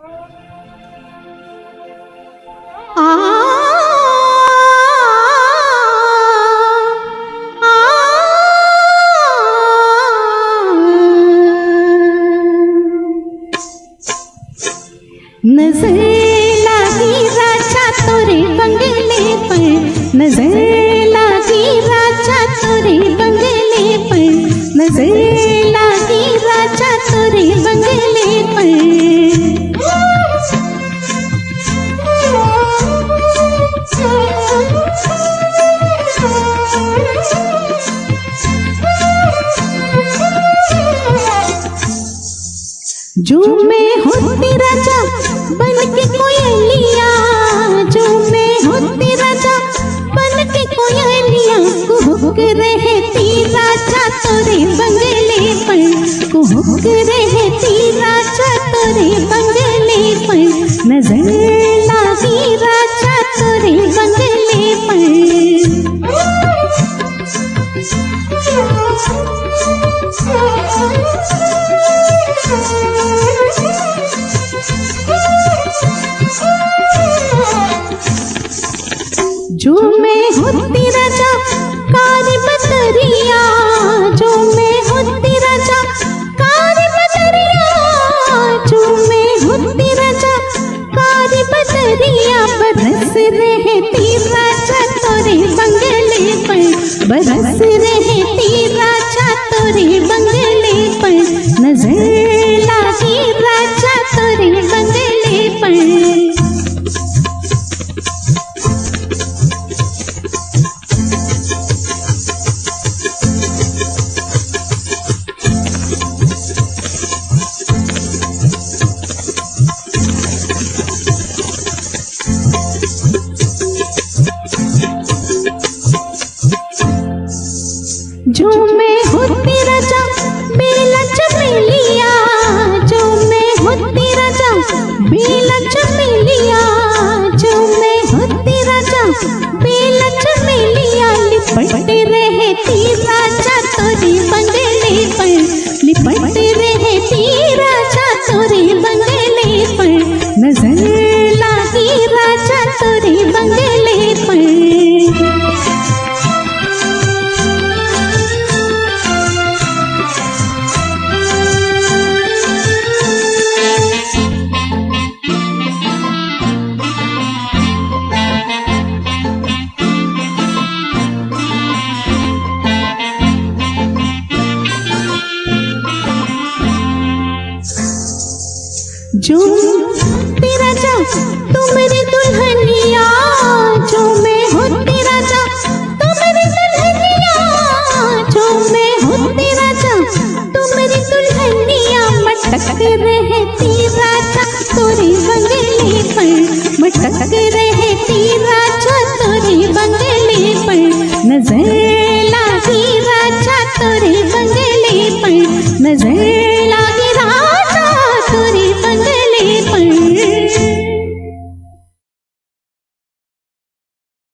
नजर लागी राजा तोरे बंगले पर, नजर लागी राजा तोरे बंगले पर, नजर लागी राजा तोरे बंगले पर। जो मैं होती राजा बन के कोयलिया, जो मैं होती राजा बन के कोयलिया, कुहुक रहती राजा तोरे बंगले पर, कुहुक रहती राजा तोरे बंगले पर, नजर लागी राजा तोरे बंगले पर। जो मैं होती राजा कारी बदरिया, जो मैं होती राजा कारी बदरिया, जो मैं होती राजा कारी बदरिया, बरस रहती राजा तोरे बंगले पर, बरस रहती राजा तोरे बंगले पर, नजर लागी राजा तोरे बंगले पर। जो मैं होती राजा बेला चमेलिया, जो मैं होती राजा बेला चमेलिया, जो मैं होती राजा बेला चमेलिया, लिपट रहती राजा तोरे बंगले पर, लिपट रहती राजा तोरे बंगले पर, नजर लागी राजा तोरे बंगले पर। जो तेरा जा तू मेरी दुल्हनिया, जो मैं होती राजा तू मेरी दुल्हनिया, जो मैं होती राजा तू मेरी दुल्हनिया, मटक रहती राजा तोरे बंगले पर, मटक रहती राजा तोरे बंगले पर, नजर लागी राजा तोरे बंगले पर, नजर